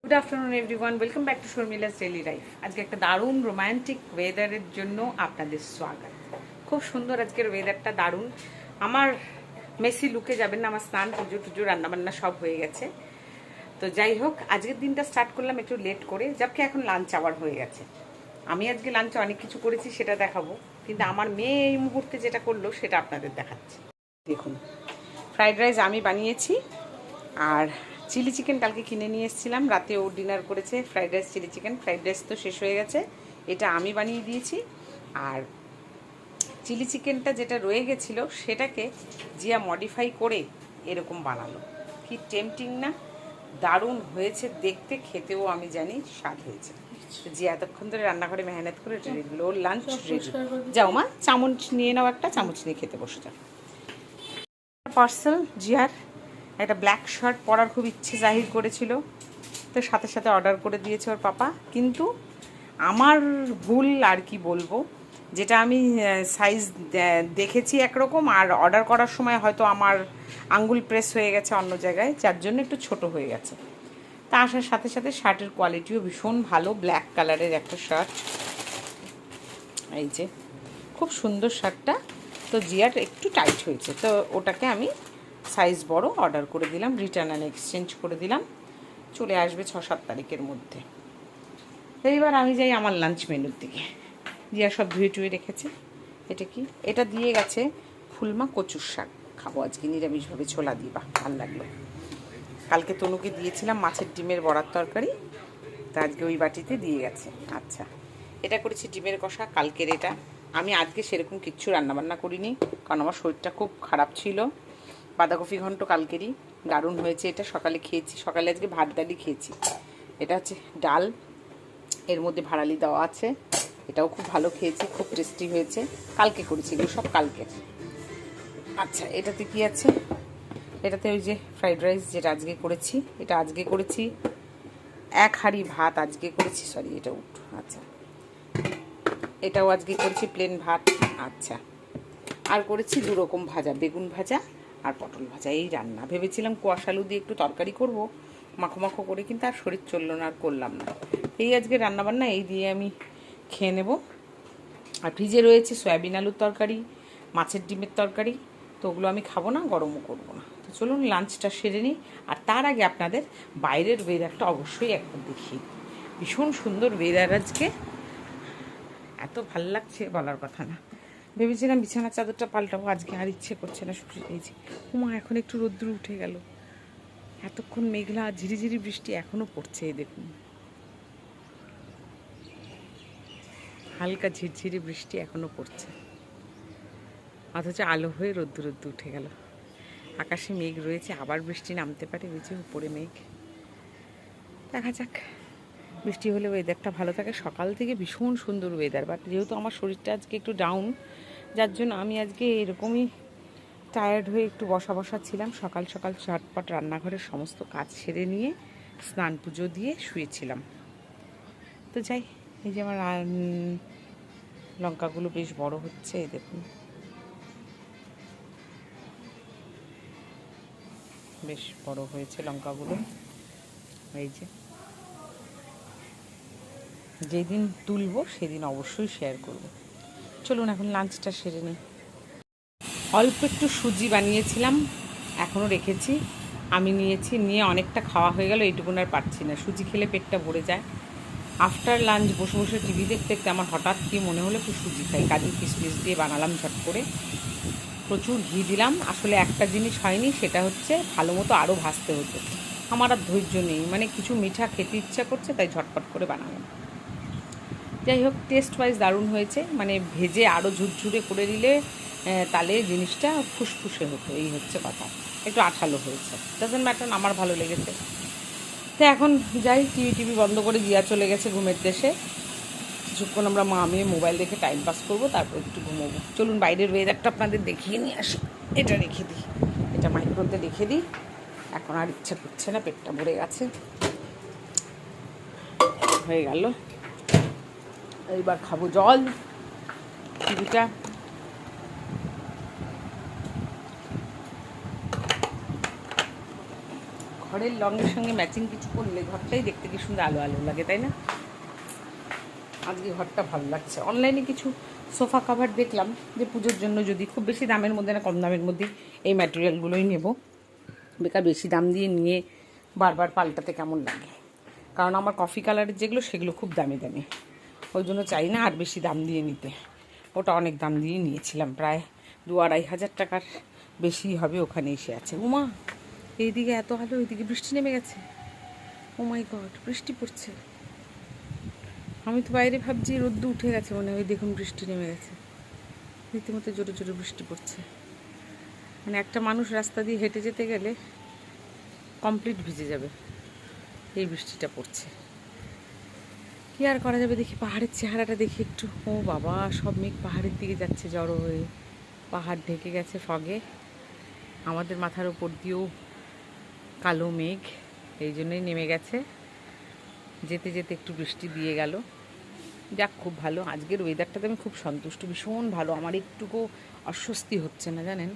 Good afternoon everyone, welcome back to Sharmila's daily life. আজকে একটা দারুণ রোম্যান্টিক ওয়েদারের জন্য আপনাদের স্বাগত। খুব সুন্দর আজকের ওয়েদারটা, দারুণ। আমার মেসি লুকে যাবেন না, আমার স্নান পুজো টুজো রান্নাবান্না সব হয়ে গেছে। তো যাই হোক, আজকের দিনটা স্টার্ট করলাম একটু লেট করে, যাবকে এখন লাঞ্চ আওয়ার হয়ে গেছে। আমি আজকে লাঞ্চে অনেক কিছু করেছি, সেটা দেখাবো, কিন্তু আমার মেয়ে এই মুহূর্তে যেটা করলো সেটা আপনাদের দেখাচ্ছি। দেখুন, ফ্রাইড রাইস আমি বানিয়েছি, আর চিলি চিকেন কালকে কিনে নিয়ে এসেছিলাম, রাতে ও ডিনার করেছে fried rice chilli chicken. Fried rice তো শেষ হয়ে গেছে, এটা আমি বানিয়ে দিয়েছি। আর চিলি চিকেনটা যেটা রয়ে গেছিলো সেটাকে জিয়া মডিফাই করে এরকম বানালো। কি টেম্পটিং না, দারুণ হয়েছে দেখতে, খেতেও আমি জানি স্বাদ হয়েছে। জিয়া এতক্ষণ ধরে রান্নাঘরে মেহনত করে রেডি, ওর লাঞ্চ রেডি। যাও মা, চামচ নিয়ে নাও, একটা চামচ নিয়ে খেতে বসে যাও। পার্সেল জিয়ার একটা ব্ল্যাক শার্ট পরার খুব ইচ্ছে জাহির করেছিল, তো সাথে সাথে অর্ডার করে দিয়েছে ওর পাপা। কিন্তু আমার ভুল, আর কি বলবো, যেটা আমি সাইজ দেখেছি একরকম, আর অর্ডার করার সময় হয়তো আমার আঙ্গুল প্রেস হয়ে গেছে অন্য জায়গায়, যার জন্য একটু ছোট হয়ে গেছে। তা আসার সাথে সাথে শার্টের কোয়ালিটিও ভীষণ ভালো, ব্ল্যাক কালারের একটা শার্ট, এই যে খুব সুন্দর শার্টটা। তো জিয়ার একটু টাইট হয়েছে, তো ওটাকে আমি সাইজ বড় অর্ডার করে দিলাম, রিটার্ন অ্যান্ড এক্সচেঞ্জ করে দিলাম, চলে আসবে 6-7 তারিখের মধ্যে। এইবার আমি যাই আমার লাঞ্চ মেনুর দিকে। জিয়া সব ধুয়ে টুয়ে রেখেছে। এটা কি, এটা দিয়ে গেছে ফুলমা কচুর শাক, খাবো আজকে নিরামিষভাবে, ছোলা দিবা, ভাল লাগলো। কালকে তনুকে দিয়েছিলাম মাছের ডিমের বড়ার তরকারি, তা আজকে ওই বাটিতে দিয়ে গেছে। আচ্ছা, এটা করেছি ডিমের কষা কালকের। এটা আমি আজকে সেরকম কিচ্ছু রান্নাবান্না করিনি, কারণ আমার শরীরটা খুব খারাপ ছিল। বাঁধাকপি ঘন্ট কালকেরই, দারুণ হয়েছে। এটা সকালে খেয়েছি, সকালে আজকে ভাত ডালি খেয়েছি। এটা হচ্ছে ডাল, এর মধ্যে ভাড়ালি দেওয়া আছে, এটাও খুব ভালো খেয়েছি, খুব টেস্টি হয়েছে। কালকে করেছি, এগুলো সব কালকে। আচ্ছা, এটাতে কি আছে? এটাতে ওই যে ফ্রাইড রাইস যেটা আজকে করেছি, এটা আজকে করেছি 1 হাঁড়ি ভাত আজকে করেছি, সরি এটা উঠো। আচ্ছা, এটাও আজকে করেছি প্লেন ভাত। আচ্ছা, আর করেছি 2 রকম ভাজা, বেগুন ভাজা আর পটল ভাজা। এই রান্না। ভেবেছিলাম কোয়াশ আলু দিয়ে একটু তরকারি করব মাখো মাখো করে, কিন্তু আর শরীর চললো না, আর করলাম না। এই আজকে রান্নাবান্না এই দিয়ে আমি খেয়ে নেব। আর ফ্রিজে রয়েছে সয়াবিন আলুর তরকারি, মাছের ডিমের তরকারি, তো ওগুলো আমি খাবো না, গরমও করবো না। তো চলুন লাঞ্চটা সেরে নিই। আর তার আগে আপনাদের বাইরের ওয়েদারটা অবশ্যই একবার দেখিয়ে দিই। ভীষণ সুন্দর ওয়েদার আজকে, এত ভাল লাগছে বলার কথা না। ভেবেছিলাম বিছানার চাদরটা পাল্টাবো, আজকে আর ইচ্ছে করছে না, শুকিয়ে গেছে। হুমা, এখন একটু রোদ্দুর উঠে গেল। এতক্ষণ মেঘলা ঝিরিঝিরি বৃষ্টি এখনও পড়ছে, এই দেখুন, হালকা ঝিরঝিরি বৃষ্টি এখনও পড়ছে, অথচ আলো হয়ে রোদ্দুর উঠে গেল। আকাশে মেঘ রয়েছে, আবার বৃষ্টি নামতে পারে, ওই যে উপরে মেঘ। দেখা যাক, বৃষ্টি হলে ওয়েদারটা ভালো থাকে। সকাল থেকে ভীষণ সুন্দর ওয়েদার, বাট যেহেতু আমার শরীরটা আজকে একটু ডাউন, যার জন্য আমি আজকে এরকমই টায়ার্ড হয়ে একটু বসা বসা ছিলাম। সকাল সকাল ঝটপট রান্নাঘরের সমস্ত কাজ সেরে নিয়ে স্নান পুজো দিয়ে শুয়েছিলাম। তো যাই, এই যে আমার লঙ্কাগুলো বেশ বড় হচ্ছে, এই দেখুন, বেশ বড় হয়েছে লঙ্কাগুলো। এই যে যেদিন তুলবো সেদিন অবশ্যই শেয়ার করব। চলুন এখন লাঞ্চটা সেরে নিই। অল্প একটু সুজি বানিয়েছিলাম, এখনও রেখেছি, আমি নিয়েছি, নিয়ে অনেকটা খাওয়া হয়ে গেল, এইটুকুন আর পারছি না। সুজি খেলে পেটটা ভরে যায়। আফটার লাঞ্চ বসে বসে টিভি দেখতে দেখতে আমার হঠাৎ কি মনে হলো একটু সুজি খাই, কাজু কিশমিশ দিয়ে বানালাম ঝট করে, প্রচুর ঘি দিলাম। আসলে একটা জিনিস হয়নি, সেটা হচ্ছে ভালো মতো আরও ভাজতে হতো, আমার আর ধৈর্য নেই, মানে কিছু মিঠা খেতে ইচ্ছা করছে, তাই ঝটপট করে বানালাম। যাই হোক, টেস্ট ওয়াইজ দারুণ হয়েছে, মানে ভেজে আরও ঝুরঝুরে করে দিলে তাহলে জিনিসটা ফুসফুসে হতো, এই হচ্ছে কথা, একটু আঠালো হয়েছে, ডাজেন্ট ম্যাটার, আমার ভালো লেগেছে। তো এখন যাই, টিভি বন্ধ করে জিয়া চলে গেছে ঘুমের দেশে, কিছুক্ষণ আমরা মা মেয়ে মোবাইল দেখে টাইম পাস করবো, তারপর একটু ঘুমোবো। চলুন বাইরের ওয়েদারটা আপনাদের দেখিয়ে নিয়ে আসি। এটা রেখে দিই, এটা মাইক্রোতে রেখে দিই, এখন আর ইচ্ছা করছে না, পেটটা ভরে গেছে, হয়ে গেল। এইবার খাবো জল। টিভিটা ঘরের রঙের সঙ্গে ম্যাচিং কিছু করলে ঘরটাই দেখতে কি সুন্দর আলো আলো লাগে, তাই না? আজকে ঘরটা ভালো লাগছে। অনলাইনে কিছু সোফা কাভার দেখলাম যে পুজোর জন্য, যদি খুব বেশি দামের মধ্যে না কম দামের মধ্যে এই ম্যাটেরিয়ালগুলোই নেব। বেকার বেশি দাম দিয়ে নিয়ে বারবার পাল্টাতে কেমন লাগে। কারণ আমার কফি কালারের যেগুলো সেগুলো খুব দামি দামি, ওই জন্য চাই না আর বেশি দাম দিয়ে নিতে। ওটা অনেক দাম দিয়ে নিয়েছিলাম, প্রায় 2-2.5 হাজার টাকার বেশি হবে ওখানে এসে আছে। উমা, এইদিকে এত আলো, এইদিকে বৃষ্টি নেমে গেছে। ও মাই গড, বৃষ্টি পড়ছে। আমি তো বাইরে ভাবছি রোদ্দু উঠে গেছে মনে হয়, দেখুন বৃষ্টি নেমে গেছে। রীতিমতো জোরে জোরে বৃষ্টি পড়ছে। মানে একটা মানুষ রাস্তা দিয়ে হেঁটে যেতে গেলে কমপ্লিট ভিজে যাবে, এই বৃষ্টিটা পড়ছে। কি আর করা যাবে, দেখি পাহাড়ের চেহারাটা দেখি একটু। ও বাবা, সব মেঘ পাহাড়ের দিকে যাচ্ছে জড়ো হয়ে, পাহাড় ঢেকে গেছে ফগে। আমাদের মাথার ওপর দিয়েও কালো মেঘ, এই জন্যই নেমে গেছে। যেতে যেতে একটু বৃষ্টি দিয়ে গেল। যাক, খুব ভালো। আজকের ওয়েদারটাতে আমি খুব সন্তুষ্ট, ভীষণ ভালো। আমার একটুকু অস্বস্তি হচ্ছে না, জানেন।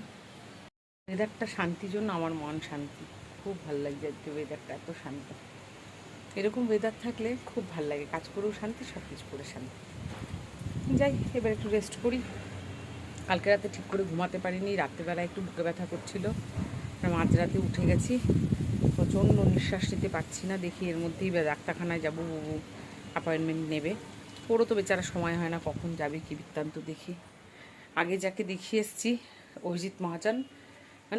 ওয়েদারটা শান্তির জন্য আমার মন শান্তি। খুব ভালো লাগছে আজকে ওয়েদারটা, এত শান্তি। এরকম ওয়েদার থাকলে খুব ভালো লাগে, কাজ করেও শান্তি, সব কিছু করে শান্তি। যাই, এবার একটু রেস্ট করি। কালকে রাতে ঠিক করে ঘুমাতে পারিনি, রাত্রেবেলা একটু বুকে ব্যথা করছিল, মাঝরাতে উঠে গেছি, প্রচণ্ড নিঃশ্বাস নিতে পারছি না। দেখি এর মধ্যেই ডাক্তারখানায় যাবো, অ্যাপয়েন্টমেন্ট নেবে। ওরও তো বেচারা সময় হয় না, কখন যাবে কী বৃত্তান্ত দেখি। আগে যাকে দেখিয়ে এসেছি অভিজিৎ মহাজন,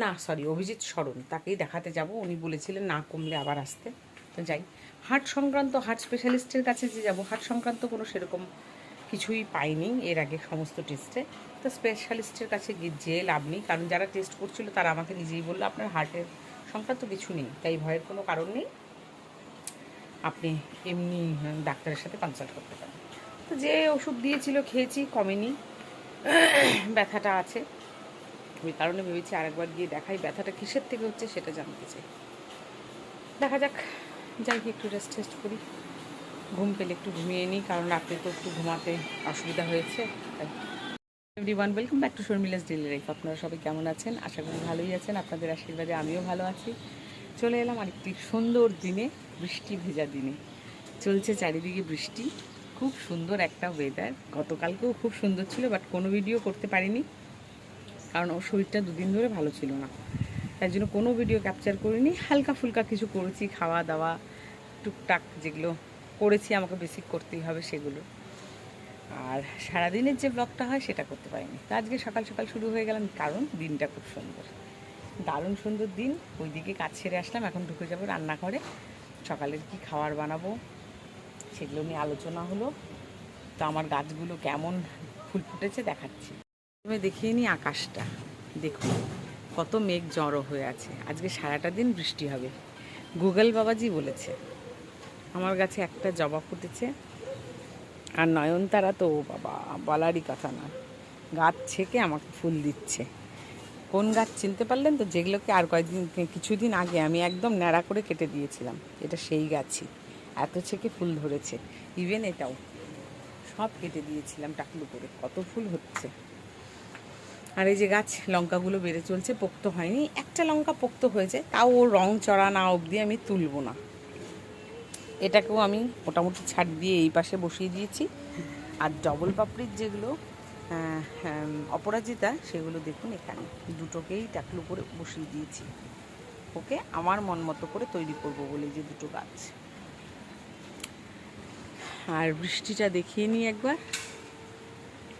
না সরি অভিজিৎ শরণ, তাকেই দেখাতে যাব। উনি বলেছিলেন না কমলে আবার আসতে। তো যাই, হার্ট সংক্রান্ত, হার্ট স্পেশালিস্টের কাছে যে যাব, হার্ট সংক্রান্ত কোনো সেরকম কিছুই পাইনি এর আগে সমস্ত টেস্টে। তো স্পেশালিস্টের কাছে যেয়ে লাভ নেই, কারণ যারা টেস্ট করছিল তারা আমাকে নিজেই বললো আপনার হার্টের সংক্রান্ত কিছু নেই, তাই ভয়ের কোনো কারণ নেই, আপনি এমনি ডাক্তারের সাথে কনসাল্ট করতে পারেন। তো যে ওষুধ দিয়েছিল খেয়েছি, কমেনি, ব্যথাটা আছে। ওই কারণে ভেবেছি আরেকবার গিয়ে দেখাই, ব্যথাটা কিসের থেকে হচ্ছে সেটা জানতে চাই। দেখা যাক, যাই একটু রেস্ট করি, ঘুম পেলে একটু ঘুমিয়ে নিই, কারণ রাতে তো একটু ঘুমাতে অসুবিধা হয়েছে। তাই everyone, welcome back to Sharmila's daily life. আপনারা সবাই কেমন আছেন? আশা করি ভালোই আছেন। আপনাদের আশীর্বাদে আমিও ভালো আছি। চলে এলাম আরেকটি সুন্দর দিনে, বৃষ্টি ভেজা দিনে। চলছে চারিদিকে বৃষ্টি, খুব সুন্দর একটা ওয়েদার। গতকালকেও খুব সুন্দর ছিল, বাট কোনো ভিডিও করতে পারিনি, কারণ ওর শরীরটা 2 দিন ধরে ভালো ছিল না, তাই জন্য কোনো ভিডিও ক্যাপচার করিনি। হালকা ফুলকা কিছু করেছি, খাওয়া দাওয়া টুকটাক যেগুলো করেছি, আমাকে বেসিক করতেই হবে সেগুলো। আর সারাদিনের যে ব্লগটা হয় সেটা করতে পারিনি। তো আজকে সকাল সকাল শুরু হয়ে গেলাম, কারণ দিনটা খুব সুন্দর, দারুণ সুন্দর দিন। ওইদিকে কাজ সেরে আসলাম, এখন ঢুকে যাবো রান্নাঘরে। সকালের কি খাবার বানাবো সেগুলো নিয়ে আলোচনা হলো। তো আমার গাছগুলো কেমন ফুল ফুটেছে দেখাচ্ছি। আমি দেখিয়ে নিই আকাশটা, দেখুন কত মেঘ জড়ো হয়ে আছে। আজকে সারাটা দিন বৃষ্টি হবে, গুগল বাবাজি বলেছে। আমার গাছে একটা জবা ফুটেছে, আর নয়নতারা তো বাবা বলারই কথা না, গাছ ছেকে আমাকে ফুল দিচ্ছে। কোন গাছ চিনতে পারলেন তো? যেগুলোকে আর কিছুদিন আগে আমি একদম ন্যাড়া করে কেটে দিয়েছিলাম, এটা সেই গাছই, এত ছেকে ফুল ধরেছে। ইভেন এটাও সব কেটে দিয়েছিলাম টাকলু করে, কত ফুল হচ্ছে। আর এই যে গাছ, লঙ্কাগুলো বেড়ে চলছে, পোক্ত হয়নি, একটা লঙ্কা পোক্ত হয়েছে, তাও ও রং চড়া না অবধি আমি তুলব না। এটাকেও আমি মোটামুটি ছাড় দিয়ে এই পাশে বসিয়ে দিয়েছি। আর ডবল পাপড়ির যেগুলো অপরাজিতা, সেগুলো দেখুন এখানে দুটোকেই টাকলু করে বসিয়ে দিয়েছি। ওকে আমার মন মতো করে তৈরি করব বলে যে দুটো গাছ। আর বৃষ্টিটা দেখিয়ে নিই একবার,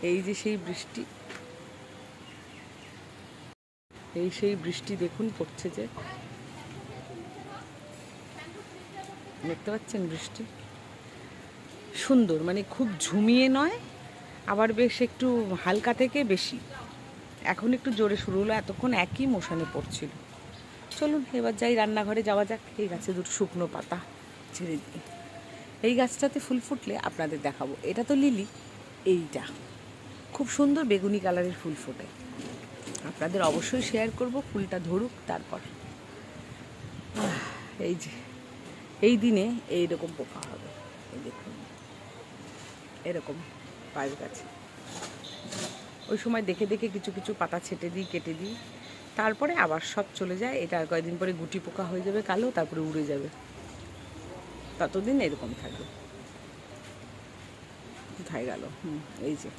এই যে সেই বৃষ্টি, এই সেই বৃষ্টি দেখুন পড়ছে, যে দেখতে পাচ্ছেন বৃষ্টি সুন্দর, মানে খুব ঝুমিয়ে নয়, আবার বেশ একটু হালকা থেকে বেশি। এখন একটু জোরে শুরু হলো, এতক্ষণ একই মোশনে পড়ছিল। চলুন এবার যাই রান্নাঘরে, যাওয়া যাক। এই গাছে দুটো শুকনো পাতা ছেড়ে দিয়ে, এই গাছটাতে ফুল ফুটলে আপনাদের দেখাবো। এটা তো লিলি, এইটা খুব সুন্দর বেগুনি কালারের ফুল ফোটে, আপনাদের অবশ্যই শেয়ার করব, ফুলটা ধরুক তারপর। এই যে এই দিনে এইরকম পোকা হবে, এই দেখুন এরকম পায়ের কাছে। ওই সময় দেখে দেখে কিছু কিছু পাতা ছেটে দিই, কেটে দিই, তারপরে আবার সব চলে যায়। এটা আর কয়েকদিন পরে গুটি পোকা হয়ে যাবে কালো, তারপরে উড়ে যাবে। ততদিন এরকম থাকবে। কোথায় গেল? এই যে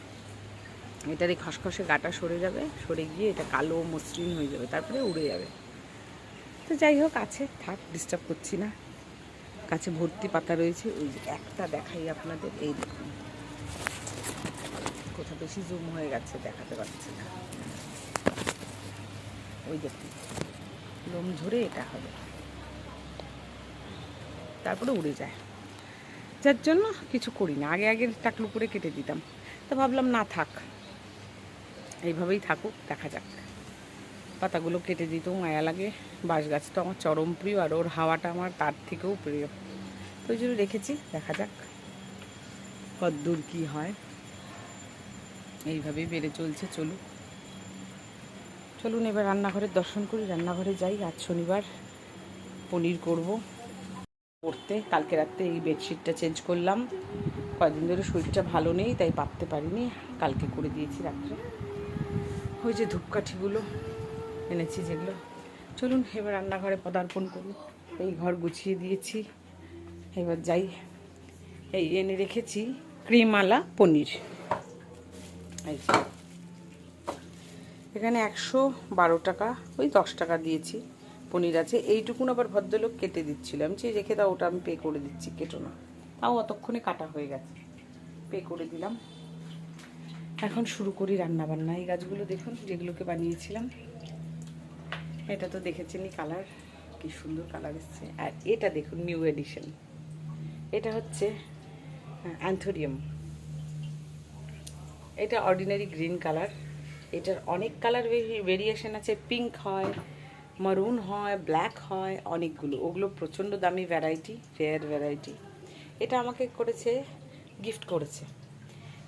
এটার এই খসখসে গাটা সরে যাবে, সরে গিয়ে এটা কালো মসৃণ হয়ে যাবে, তারপরে উড়ে যাবে। তো যাই হোক, আছে থাক, ডিস্টার্ব করছি না। কাছে ভর্তি পাতা রয়েছে। ওই যে একটা দেখাই আপনাদের, এই দেখুন, কোথাও বেশি জুম হয়ে গেছে, দেখাতে পারছি না। ওই দেখুন, লোম ঝরে এটা হবে, তারপরে উড়ে যায়। যার জন্য কিছু করি না, আগে আগে টাকলু করে কেটে দিতাম। তো ভাবলাম না থাক, এইভাবেই থাকুক, দেখা যাক। পাতাগুলো কেটে দিতেও মায়া লাগে। বাঁশ গাছ তো আমার চরম প্রিয়, আর ওর হাওয়াটা আমার তার থেকেও প্রিয়। তো ওই জন্য রেখেছি, দেখা যাক কতদূর কী হয়। এইভাবেই বেড়ে চলছে, চলুন এবার রান্নাঘরের দর্শন করি, রান্নাঘরে যাই। আজ শনিবার, পনির করব পড়তে। কালকে রাত্রে এই বেডশিটটা চেঞ্জ করলাম। কয়েকদিন ধরে শরীরটা ভালো নেই, তাই পাততে পারিনি, কালকে করে দিয়েছি রাত্রে। ওই যে ধূপকাঠিগুলো এনেছি যেগুলো। চলুন এবার রান্নাঘরে পদার্পণ করি। এই ঘর গুছিয়ে দিয়েছি, এবার যাই। এই এনে রেখেছি ক্রিমওয়ালা পনির। এই এখানে 112 টাকা, ওই 10 টাকা দিয়েছি পনির আছে। এইটুকুন আবার ভদ্রলোক কেটে দিচ্ছিল, আমি যে রেখে দাও, ওটা আমি পে করে দিচ্ছি, কেটো না। তাও অতক্ষণে কাটা হয়ে গেছে, পে করে দিলাম। এখন শুরু করি রান্না বান্না। এই গাছগুলো দেখুন, যেগুলোকে বানিয়েছিলাম। এটা তো দেখেছেনই, কালার কি সুন্দর কালার এসছে। আর এটা দেখুন, নিউ এডিশন। এটা হচ্ছে অ্যান্থোরিয়াম। এটা অর্ডিনারি গ্রিন কালার। এটার অনেক কালার ভেরিয়েশন আছে, পিঙ্ক হয়, মারুন হয়, ব্ল্যাক হয়, অনেকগুলো। ওগুলো প্রচণ্ড দামি ভ্যারাইটি, রেয়ার ভ্যারাইটি। এটা আমাকে করেছে, গিফট করেছে।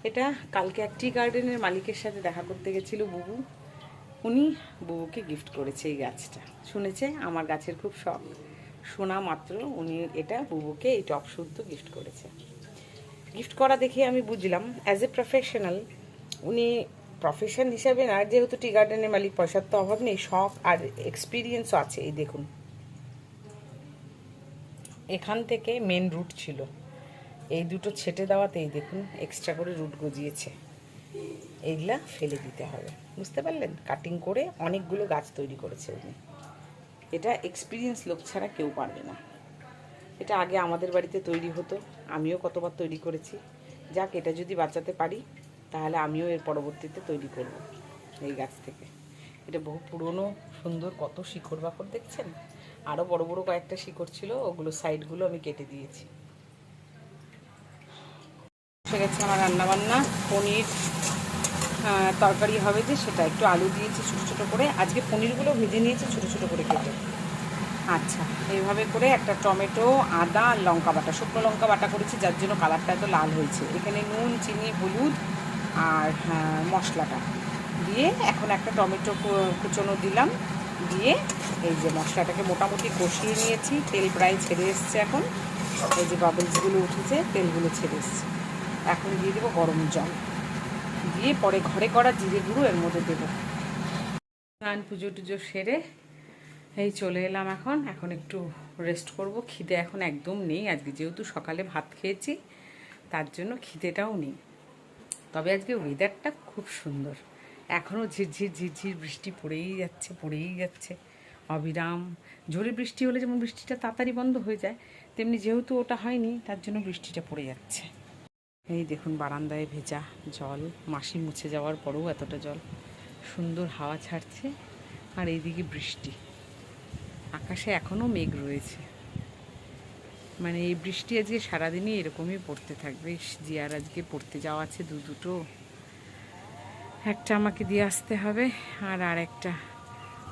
এটা কালকে এক টি গার্ডেনের মালিকের সাথে দেখা করতে গেছিল বুবু, উনি বুবুকে গিফট করেছে এই গাছটা। শুনেছে আমার গাছের খুব শখ, শোনা মাত্র উনি এটা বুবুকে এই টপ শুদ্ধ গিফট করেছে। গিফট করা দেখে আমি বুঝলাম অ্যাজ এ প্রফেশনাল, উনি প্রফেশন হিসাবে না, যেহেতু টি গার্ডেনের মালিক, পয়সার তো অভাব নেই, শখ আর এক্সপিরিয়েন্সও আছে। এই দেখুন, এখান থেকে মেন রুট ছিল, এই দুটো ছেটে দেওয়াতে এই দেখুন এক্সট্রা করে রুট গজিয়েছে। এইগুলা ফেলে দিতে হবে, বুঝতে পারলেন? কাটিং করে অনেকগুলো গাছ তৈরি করেছে উনি। এটা এক্সপিরিয়েন্স লোক ছাড়া কেউ পারবে না। এটা আগে আমাদের বাড়িতে তৈরি হতো, আমিও কতবার তৈরি করেছি। যাক, এটা যদি বাঁচাতে পারি তাহলে আমিও এর পরবর্তীতে তৈরি করব এই গাছ থেকে। এটা বহু পুরনো, সুন্দর, কত শিকড় বাকড় দেখছেন। আরও বড় বড় কয়েকটা শিকড় ছিল, ওগুলো সাইডগুলো আমি কেটে দিয়েছি। এসে গেছে আমার রান্নাবান্না। পনির তরকারি হবে, যে সেটা একটু আলু দিয়েছি ছোটো ছোটো করে। আজকে পনিরগুলো ভেজে নিয়েছি ছোটো ছোটো করে কেটে। আচ্ছা, এইভাবে করে একটা টমেটো, আদা আর লঙ্কা বাটা, শুকনো লঙ্কা বাটা করেছি, যার জন্য কালারটা এত লাল হয়েছে। এখানে নুন, চিনি, হলুদ আর মশলাটা দিয়ে এখন একটা টমেটো কুচনো দিলাম, দিয়ে এই যে মশলাটাকে মোটামুটি কষিয়ে নিয়েছি। তেল প্রায় ছেড়ে এসছে এখন, এই যে বাবলসগুলো উঠেছে, তেলগুলো ছেড়ে এসছে। এখন দিয়ে দেবো গরম জল, দিয়ে পরে ঘরে করা জিরে গুঁড়ো এর মধ্যে দেবো। স্নান পুজো টুজো সেরে এই চলে এলাম। এখন একটু রেস্ট করব। খিদে এখন একদম নেই আজকে, যেহেতু সকালে ভাত খেয়েছি, তার জন্য খিদেটাও নেই। তবে আজকে ওয়েদারটা খুব সুন্দর, এখনও ঝিরঝির ঝিরঝির বৃষ্টি পড়েই যাচ্ছে অবিরাম। জোরে বৃষ্টি হলে যেমন বৃষ্টিটা তাড়াতাড়ি বন্ধ হয়ে যায়, তেমনি যেহেতু ওটা হয়নি, তার জন্য বৃষ্টিটা পড়ে যাচ্ছে। এই দেখুন বারান্দায় ভেজা জল, মাসি মুছে যাওয়ার পরেও এতটা জল। সুন্দর হাওয়া ছাড়ছে, আর এইদিকে বৃষ্টি। আকাশে এখনও মেঘ রয়েছে, মানে এই বৃষ্টি আজকে সারাদিনই এরকমই পড়তে থাকবে। জিয়ার আজকে পড়তে যাওয়া আছে দুটো, একটা আমাকে দিয়ে আসতে হবে, আর আরেকটা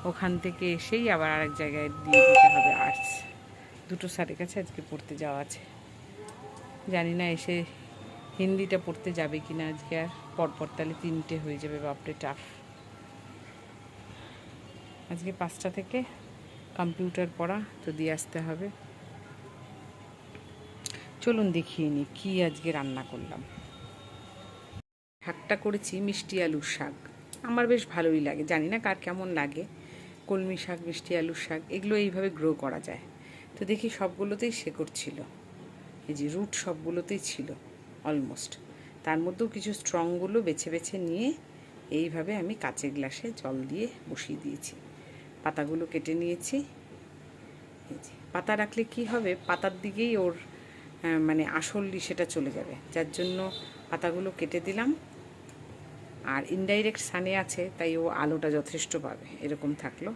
ওখান থেকে এসেই আবার আরেক জায়গায় দিয়ে দিতে হবে। আর্টস দুটো স্যারের কাছে আজকে পড়তে যাওয়া আছে। জানি না এসে হিন্দিটা পড়তে যাবে কি না আজকে, আর পরপর তাহলে 3টে হয়ে যাবে, বাপরে টাফ। আজকে 5টা থেকে কম্পিউটার পড়া, তো দিয়ে আসতে হবে। চলুন দেখিয়ে নিই কী আজকে রান্না করলাম। শাকটা করেছি মিষ্টি আলুর শাক, আমার বেশ ভালোই লাগে, জানি না কার কেমন লাগে। কলমি শাক, মিষ্টি আলুর শাক, এগুলো এইভাবে গ্রো করা যায়। তো দেখি সবগুলোতেই শেকড় ছিল, এই যে রুট সবগুলোতেই ছিল অলমোস্ট। তার মধ্যেও কিছু স্ট্রংগুলো বেছে বেছে নিয়ে এইভাবে আমি কাঁচের গ্লাসে জল দিয়ে বসিয়ে দিয়েছি। পাতাগুলো কেটে নিয়েছি। এই যে পাতা রাখলে কি হবে, পাতার দিকেই ওর মানে আসল সেটা চলে যাবে, যার জন্য পাতাগুলো কেটে দিলাম। আর ইনডাইরেক্ট সানে আছে, তাই ও আলোটা যথেষ্ট পাবে। এরকম থাকলো,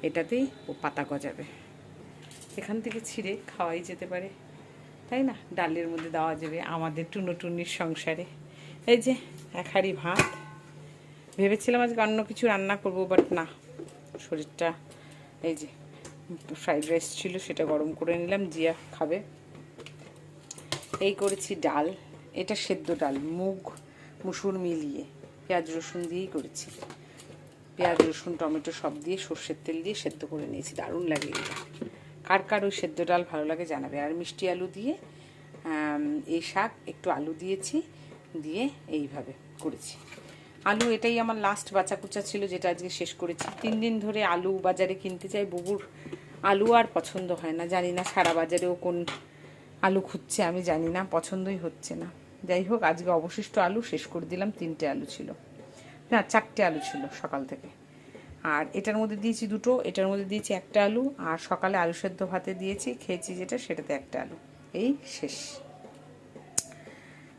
এটাতেই ও পাতা গজাবে। এখান থেকে ছিঁড়ে খাওয়াই যেতে পারে, তাই না? ডালের মধ্যে দেওয়া যাবে আমাদের টুনোটুনির সংসারে। এই যে এক হাঁড়ি ভাত। ভেবেছিলাম আজকে অন্য কিছু রান্না করব, বাট না, শরীরটা, এই যে ফ্রাইড রাইস ছিল সেটা গরম করে নিলাম, জিয়া খাবে। এই করেছি ডাল, এটা সেদ্ধ ডাল, মুগ মুসুর মিলিয়ে পেঁয়াজ রসুন দিয়েই করেছি। পেঁয়াজ রসুন টমেটো সব দিয়ে সর্ষের তেল দিয়ে সেদ্ধ করে নিয়েছি, দারুণ লাগে এটা। কার কার ওই সেদ্ধ ডাল ভালো লাগে জানাবে। আর মিষ্টি আলু দিয়ে এই শাক, একটু আলু দিয়েছি, দিয়ে এইভাবে করেছি। আলু এটাই আমার লাস্ট বাঁচাকুচা ছিল, যেটা আজকে শেষ করেছি। 3 দিন ধরে আলু বাজারে কিনতে চাই, বুবুর আলু আর পছন্দ হয় না। জানি না সারা বাজারেও কোন আলু খুঁজছে, আমি জানি না, পছন্দই হচ্ছে না। যাই হোক, আজকে অবশিষ্ট আলু শেষ করে দিলাম। 3টে আলু ছিল, না 4টে আলু ছিল সকাল থেকে। আর এটার মধ্যে দিয়েছি 2টো, এটার মধ্যে দিয়েছি 1টা আলু, আর সকালে আলু সেদ্ধ ভাতে দিয়েছি, খেয়েছি যেটা, সেটাতে 1টা আলু। এই শেষ।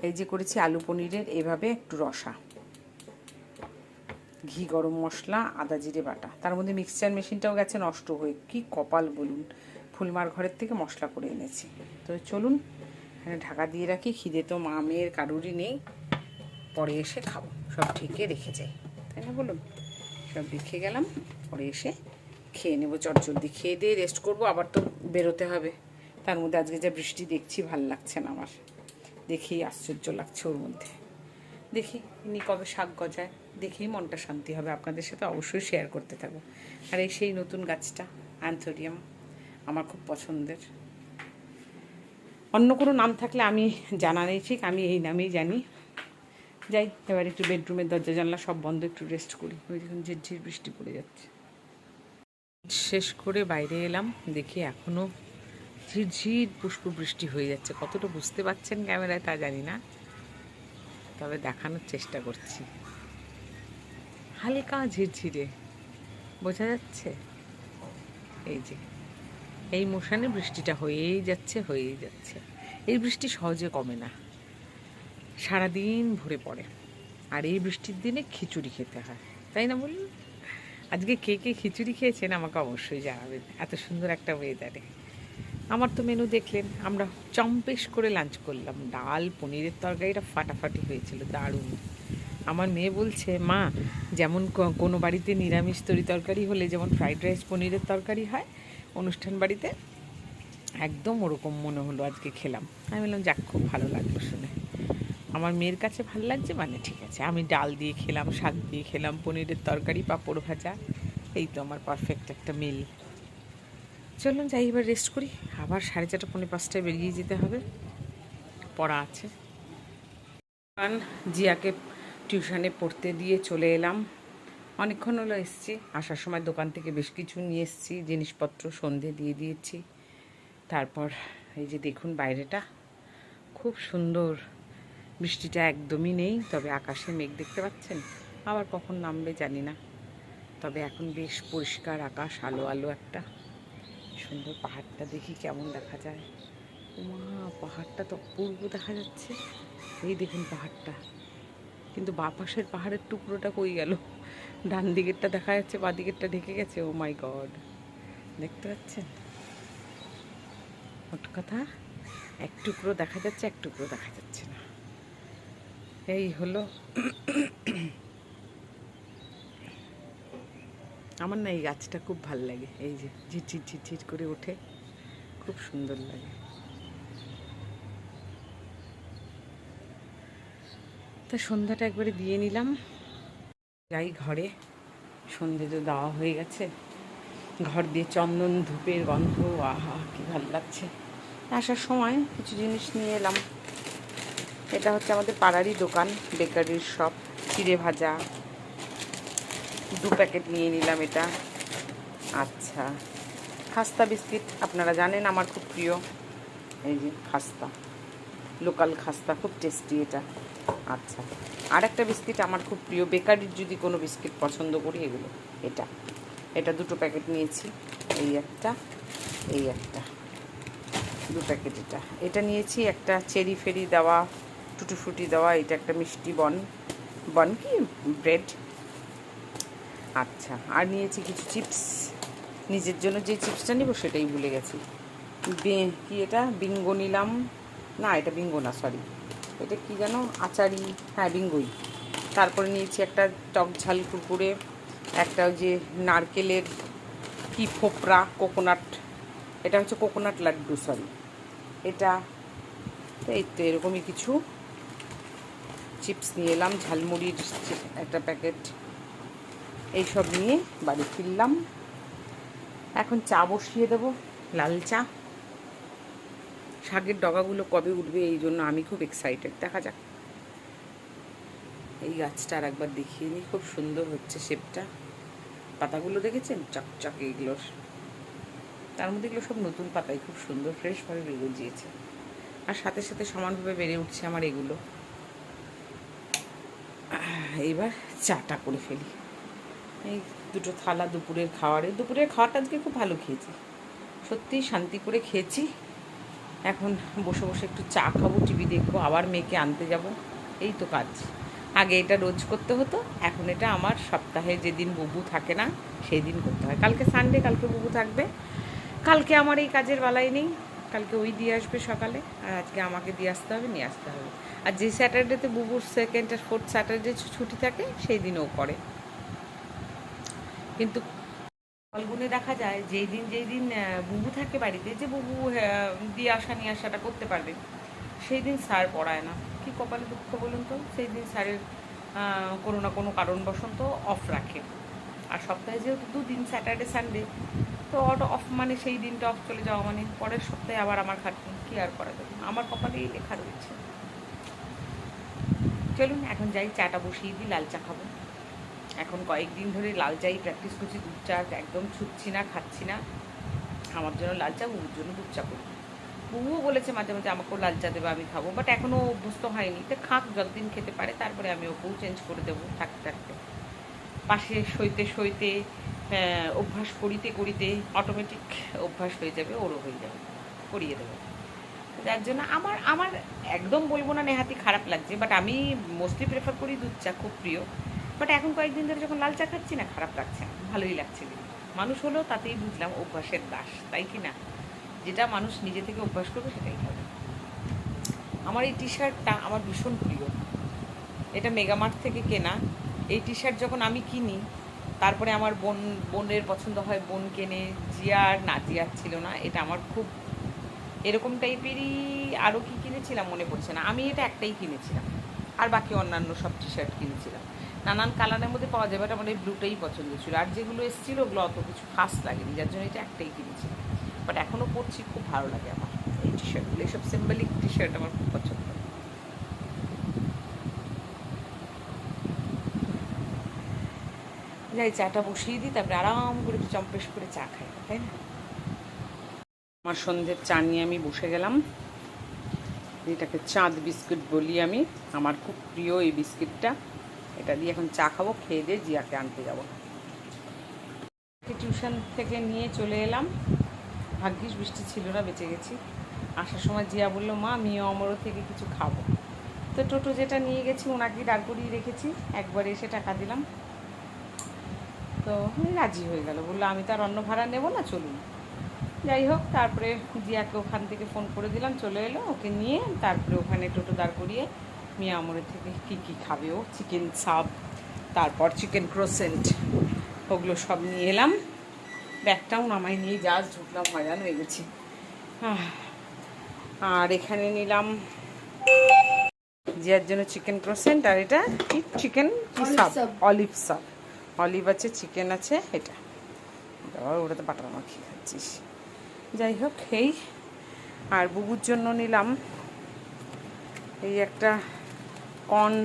এই যে করেছি আলু পনিরের এভাবে একটু রসা, ঘি, গরম মশলা, আদা জিরে বাটা। তার মধ্যে মিক্সচার মেশিনটাও গেছে নষ্ট হয়ে, কি কপাল বলুন। ফুলমার ঘরের থেকে মশলা করে এনেছি। তো চলুন এখানে ঢাকা দিয়ে রাখি। খিদে তো মা মেয়ের কারুরই নেই, পরে এসে খাবো। সব ঢেকে রেখে যাই, তাই না বলুন? সব রেখে গেলাম, পরে এসে খেয়ে নেবো। চটজলদি খেয়ে দিয়ে রেস্ট করবো, আবার তো বেরোতে হবে। তার মধ্যে আজকে যা বৃষ্টি দেখছি, ভাল লাগছে না আমার, দেখেই আশ্চর্য লাগছে ওর মধ্যে। দেখি ইনি কবে শাক গজায়, দেখেই মনটা শান্তি হবে। আপনাদের সাথে অবশ্যই শেয়ার করতে থাকবো। আর এই সেই নতুন গাছটা অ্যান্থোরিয়াম, আমার খুব পছন্দের। অন্য কোনো নাম থাকলে আমি জানা নেই, ঠিক আমি এই নামেই জানি। যাই, এবার একটু বেডরুমের দরজা জানলা সব বন্ধ, একটু রেস্ট করি। ওই দেখুন ঝিরঝির বৃষ্টি পড়ে যাচ্ছে। শেষ করে বাইরে এলাম, দেখি এখনও ঝিরঝির পুষ্প বৃষ্টি হয়ে যাচ্ছে। কতটা বুঝতে পারছেন ক্যামেরায় তা জানি না, তবে দেখানোর চেষ্টা করছি। হালকা ঝিরঝিরে বোঝা যাচ্ছে। এই যে এই মোশনে বৃষ্টিটা হয়েই যাচ্ছে, হয়েই যাচ্ছে। এই বৃষ্টি সহজে কমে না, সারাদিন ভরে পড়ে। আর এই বৃষ্টির দিনে খিচুড়ি খেতে হয়, তাই না বলুন? আজকে কে কে খিচুড়ি খেয়েছেন আমাকে অবশ্যই জানাবেন, এত সুন্দর একটা ওয়েদারে। আমার তো মেনু দেখলেন, আমরা চম্পেশ করে লাঞ্চ করলাম। ডাল, পনিরের তরকারিটা ফাটাফাটি হয়েছিল, দারুণ। আমার মেয়ে বলছে, মা, যেমন কোনো বাড়িতে নিরামিষ তরকারি হলে যেমন ফ্রাইড রাইস পনিরের তরকারি হয় অনুষ্ঠান বাড়িতে, একদম ওরকম মনে হলো আজকে খেলাম। আমি বললাম, যাক, খুব ভালো লাগলো শুনে। আমার মেয়ের কাছে ভালো লাগছে মানে ঠিক আছে। আমি ডাল দিয়ে খেলাম, শাক দিয়ে খেলাম, পনিরের তরকারি, পাঁপড় ভাজা, এই তো আমার পারফেক্ট একটা মিল। চলুন যাই, এবার রেস্ট করি। আবার 4:30 পৌনে 5টায় বেরিয়ে যেতে হবে, পড়া আছে। জিয়াকে টিউশনে পড়তে দিয়ে চলে এলাম, অনেকক্ষণ হলো এসছি। আসার সময় দোকান থেকে বেশ কিছু নিয়ে এসেছি জিনিসপত্র, সন্ধে দিয়ে দিয়েছি। তারপর এই যে দেখুন বাইরেটা খুব সুন্দর, বৃষ্টিটা একদমই নেই, তবে আকাশে মেঘ দেখতে পাচ্ছেন, আবার কখন নামবে জানি না। তবে এখন বেশ পরিষ্কার আকাশ, আলো আলো একটা সুন্দর। পাহাড়টা দেখি কেমন দেখা যায়। মা, পাহাড়টা তো অপূর্ব দেখা যাচ্ছে। এই দেখুন পাহাড়টা, কিন্তু বাঁ পাশের পাহাড়ের টুকরোটা কই গেল? ডান দিকেরটা দেখা যাচ্ছে, বাঁ দিকেরটা ঢেকে গেছে। ও মাই গড, দেখতে পাচ্ছেন? মোট কথা, এক টুকরো দেখা যাচ্ছে, এক টুকরো দেখা যাচ্ছে না। এই হলো। আমার না এই গাছটা খুব ভাল লাগে, এই যে ঝিরঝির ঝিরঝির করে ওঠে, খুব সুন্দর লাগে। তা সন্ধ্যাটা একবারে দিয়ে নিলাম, যাই ঘরে। সন্ধে তো দেওয়া হয়ে গেছে, ঘর দিয়ে চন্দন ধূপের গন্ধ, আহা কি ভালো লাগছে। আসার সময় কিছু জিনিস নিয়ে এলাম। এটা হচ্ছে আমাদের পাড়ারই দোকান, বেকারির শপ। চিড়ে ভাজা 2 প্যাকেট নিয়ে নিলাম। এটা আচ্ছা, খাস্তা বিস্কিট আপনারা জানেন আমার খুব প্রিয়। এই যে খাস্তা, লোকাল খাস্তা, খুব টেস্টি এটা। আচ্ছা, আর একটা বিস্কিট আমার খুব প্রিয়, বেকারির যদি কোনো বিস্কিট পছন্দ করি এগুলো, এটা এটা 2টো প্যাকেট নিয়েছি। এই একটা, এই একটা, 2 প্যাকেট। এটা নিয়েছি একটা চেরি ফেরি দেওয়া, টুটি ফুটি দেওয়া। এটা একটা মিষ্টি বন কি ব্রেড। আচ্ছা, আর নিয়েছি কিছু চিপস, নিজের জন্য যে চিপসটা নিব সেটাই ভুলে গেছি। কি এটা বিঙ্গো নিলাম, না এটা বিঙ্গো না, সরি, এটা কি যেন আচারি, হ্যাঁ বিঙ্গোই। তারপরে নিয়েছি একটা টক ঝাল কুরকুরে, একটা ওই যে নারকেলের কি ফোপরা, কোকোনাট, এটা হচ্ছে কোকোনাট লাড্ডু, সরি এটা। তো এই তো এরকমই কিছু চিপস নিয়ে এলাম, ঝালমুড়ির একটা প্যাকেট, এইসব নিয়ে বাড়ি ফিরলাম। এখন চা বসিয়ে দেবো, লাল চা। শাকের ডগাগুলো কবে উঠবে এই জন্য আমি খুব এক্সাইটেড, দেখা যাক। এই গাছটা আর একবার দেখিয়ে নিই, খুব সুন্দর হচ্ছে শেপটা। পাতাগুলো দেখেছেন চকচক এইগুলোর, তার মধ্যে এগুলো সব নতুন পাতাই, খুব সুন্দর ফ্রেশভাবে বেরিয়ে গজিয়েছে। আর সাথে সাথে সমানভাবে বেড়ে উঠছে আমার এগুলো। এইবার চাটা করে ফেলি। এই 2টো থালা দুপুরের খাওয়াটা আজকে খুব ভালো খেয়েছি, সত্যিই শান্তি করে খেয়েছি। এখন বসে বসে একটু চা খাবো, টিভি দেখবো, আবার মেয়েকে আনতে যাব, এই তো কাজ। আগে এটা রোজ করতে হতো, এখন এটা আমার সপ্তাহে যেদিন বুবু থাকে না সেই দিন করতে হয়। কালকে সানডে, কালকে বুবু থাকবে, কালকে আমার এই কাজের বেলায় নেই, কালকে ওই দিয়ে আসবে সকালে, আর আজকে আমাকে দিয়ে আসতে হবে, নিয়ে আসতে হবে। আর যে স্যাটারডেতে বুবুর 2nd আর 4th স্যাটারডে ছুটি থাকে সেই দিনও করে। কিন্তু ফলগুনে দেখা যায় যেই দিন বুবু থাকে বাড়িতে, যে বুবু দিয়ে আসা নিয়ে আসাটা করতে পারবে, সেই দিন স্যার পড়ায় না। কি কপালে দুঃখ বলুন তো, সেই দিন স্যারের কোনো না কোনো কারণবশত অফ রাখে। আর সপ্তাহে যেহেতু 2 দিন, স্যাটারডে সানডে, তো অফ মানে সেই দিনটা অফ চলে যাওয়া মানে পরের সপ্তাহে আবার আমার খাটনি, কী আর করা যাবে, আমার কপালেই লেখা রয়েছে। চলুন এখন যাই, চাটা বসিয়ে দিই, লাল চা খাবো। এখন কয়েকদিন ধরে লাল চাই প্র্যাকটিস করছি, দুধ চা একদম ছুটছি না, খাচ্ছি না। আমার জন্য লাল চা, বুবুর জন্য দুধ চা করি। বুবুও বলেছে মাঝে মাঝে আমাকেও লাল চা দেবে, আমি খাবো, বাট এখনও অভ্যস্ত হয়নি। তো খাক, যতদিন খেতে পারে, তারপরে আমি ওকেও চেঞ্জ করে দেবো থাকতে থাকতে। পাশে সইতে অভ্যাস করিতে অটোমেটিক অভ্যাস হয়ে যাবে, ওরও হয়ে যাবে, করিয়ে দেবো। যার জন্য আমার একদম বলবো না নেহাতি খারাপ লাগছে, বাট আমি মোস্টলি প্রেফার করি দুধ চা, খুব প্রিয়। বাট এখন কয়েকদিন ধরে যখন লাল চা খাচ্ছি না, খারাপ লাগছে না, ভালোই লাগছে। মানুষ হলেও তাতেই বুঝলাম অভ্যাসের দাস, তাই কি না? যেটা মানুষ নিজে থেকে অভ্যাস করবে সেটাই হবে। আমার এই টি শার্টটা আমার ভীষণ প্রিয়, এটা মেগামার্ট থেকে কেনা। এই টি শার্ট যখন আমি কিনি, তারপরে আমার বোনের পছন্দ হয়, বোন কেনে, জিয়ার ছিল না। এটা আমার খুব এরকম টাইপেরই আরও কি কিনেছিলাম মনে পড়ছে না, আমি এটা একটাই কিনেছিলাম, আর বাকি অন্যান্য সব টি শার্ট কিনেছিলাম। নানান কালারের মধ্যে পাওয়া যাবে, আমার এই ব্লুটাই পছন্দ ছিল, আর যেগুলো এসেছিলো ওগুলো অত কিছু খাস লাগেনি, যার জন্য এটা একটাই কিনেছিলাম। বাট এখনও পরছি, খুব ভালো লাগে আমার এই টি শার্টগুলো, এইসব সিম্বলিক টি শার্ট আমার খুব পছন্দ। যাই চাটা বসিয়ে দিই, তারপরে আরাম করে একটু চম্পেশ করে চা খাই, তাই না? আমার সন্ধ্যের চা নিয়ে আমি বসে গেলাম। এটাকে চাঁদ বিস্কুট বলি আমি, আমার খুব প্রিয় এই বিস্কিটটা। এটা দিয়ে এখন চা খাবো, খেয়ে দিয়ে জিয়াকে আনতে যাবো। টিউশন থেকে নিয়ে চলে এলাম, ভাগ্যিস বৃষ্টি ছিল না, বেঁচে গেছি। আসার সময় জিয়া বললো, মা মিয়া অমরও থেকে কিছু খাবো। তো টোটো যেটা নিয়ে গেছি ওনাকেই দাঁড় করিয়ে রেখেছি, একবার এসে টাকা দিলাম, তো রাজি হয়ে গেল, বললো আমি তো আর অন্য ভাড়া নেবো না, চলুন। যাই হোক, তারপরে জিয়াকে ওখান থেকে ফোন করে দিলাম, চলে এলো, ওকে নিয়ে তারপরে ওখানে টোটো দাঁড় করিয়ে মিয়া আমরের থেকে কী খাবে ও, চিকেন সাব, তারপর চিকেন ক্রোসেন্ট, ওগুলো সব নিয়ে এলাম। ব্যাগটাও নামাই নিয়ে জাস্ট ঢুকলাম, হয়রান হয়ে গেছি। আর এখানে নিলাম জিয়ার জন্য চিকেন ক্রোসেন্ট, আর এটা কি চিকেন কি সাব, অলিভ সাব, অলিভ আছে, চিকেন আছে, এটা ওটা তো বাটার মাখিয়ে খাচ্ছিস। যাই হোক, এই আর বুবুর জন্য নিলাম এই একটা কর্ন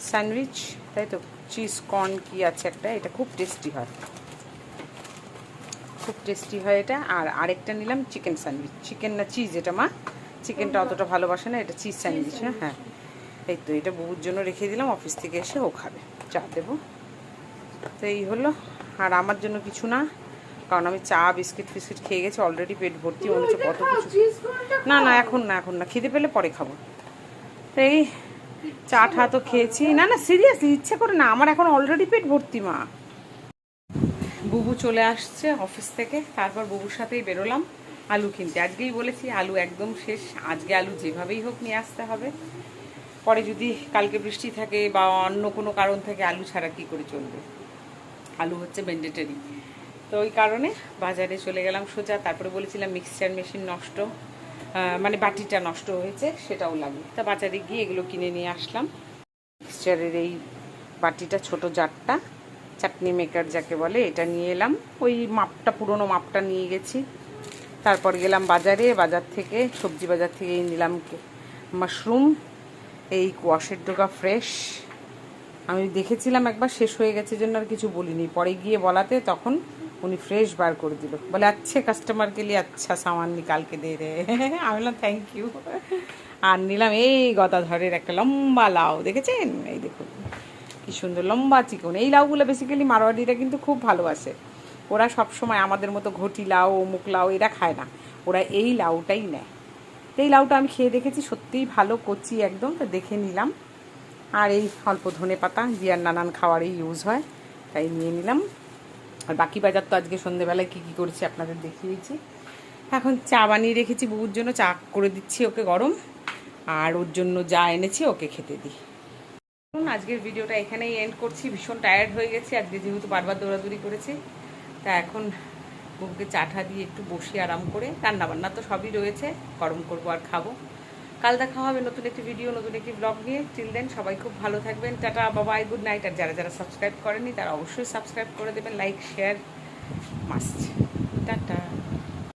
স্যান্ডউইচ, তাই তো, চিজ কর্ন কি আছে একটা, এটা খুব টেস্টি হয়, খুব টেস্টি হয় এটা। আর আরেকটা নিলাম চিকেন স্যান্ডউইচ, চিকেন না চিজ, এটা মা চিকেনটা অতটা ভালোবাসে না, এটা চিজ স্যান্ডউইচ। হ্যাঁ এই তো, এটা বউর জন্য রেখে দিলাম, অফিস থেকে এসে ও খাবে, চা দেবো। তো এই হলো। আর আমার জন্য কিছু না, কারণ আমি চা বিস্কিট ফিস্কিট খেয়ে গেছি অলরেডি, পেট ভর্তি মনে হচ্ছে কত কিছু। না না এখন না, এখন না, খিদে পেলে পরে খাবো। তো এই চা ঠা তো খেয়েছি, না না সিরিয়াসলি ইচ্ছে করে না, আমার এখন অলরেডি পেট ভর্তি মা। বুবু চলে আসছে অফিস থেকে, তারপর বুবুর সাথেই বেরোলাম আলু কিনতে। আজকেই বলেছি আলু একদম শেষ, আজকে আলু যেভাবেই হোক নিয়ে আসতে হবে। পরে যদি কালকে বৃষ্টি থাকে বা অন্য কোনো কারণ থেকে আলু ছাড়া কী করে চলবে, আলু হচ্ছে ম্যান্ডেটরি। তো ওই কারণে বাজারে চলে গেলাম সোজা। তারপরে বলেছিলাম মিক্সচার মেশিন নষ্ট, মানে বাটিটা নষ্ট হয়েছে, সেটাও লাগবে। তা বাজারে গিয়ে এগুলো কিনে নিয়ে আসলাম। মিক্সচারের এই বাটিটা, ছোট জারটা, চাটনি মেকার যাকে বলে, এটা নিয়ে এলাম। ওই মাপটা, পুরনো মাপটা নিয়ে গেছি। তারপর গেলাম বাজারে, বাজার থেকে সবজি বাজার থেকে নিলাম মাশরুম, এই কোয়াশের ডোকা ফ্রেশ। আমি দেখেছিলাম একবার, শেষ হয়ে গেছে জন্য আর কিছু বলিনি, পরে গিয়ে বলাতে তখন উনি ফ্রেশ বার করে দিল, বলে আচ্ছা কাস্টমারকে লিয়ে আচ্ছা সামান নিকালকে দে রে। আমি বললাম থ্যাংক ইউ। আর নিলাম এই গদাধরের একটা লম্বা লাউ, দেখেছেন? এই দেখুন কি সুন্দর লম্বা চিকন। এই লাউগুলো বেসিক্যালি মারোয়াড়িরা কিন্তু খুব ভালোবাসে, ওরা সবসময় আমাদের মতো ঘটি লাউ অমুক লাউ এরা খায় না, ওরা এই লাউটাই নেয়। এই লাউটা আমি খেয়ে দেখেছি, সত্যিই ভালো, কচি একদম, তো দেখে নিলাম। আর এই অল্প ধনে পাতা, জিয়ার নানান খাওয়ারেই ইউজ হয়, তাই নিয়ে নিলাম। আর বাকি বাজার তো আজকে সন্ধেবেলায় কী কী করেছি আপনাদের দেখিয়েছি। এখন চা বানিয়ে রেখেছি বুবুর জন্য, চা করে দিচ্ছি ওকে গরম, আর ওর জন্য যা এনেছি ওকে খেতে দিই। আজকের ভিডিওটা এখানেই এন্ড করছি, ভীষণ টায়ার্ড হয়ে গেছি আজকে, যেহেতু বারবার দৌড়াদৌড়ি করেছি। তা এখন বুবুকে চাটা দিয়ে একটু বসে আরাম করে, রান্নাবান্না তো সবই রয়েছে, গরম করবো আর খাবো। কাল দেখা হবে নতুন একটি ভিডিও, নতুন একটি ব্লগ নিয়ে। টিল দেন সবাই খুব ভালো থাকবেন, টাটা বাবাই, গুড নাইট। আর যারা যারা সাবস্ক্রাইব করেনি তারা অবশ্যই সাবস্ক্রাইব করে দেবেন, লাইক শেয়ার মাস্ট। টাটা।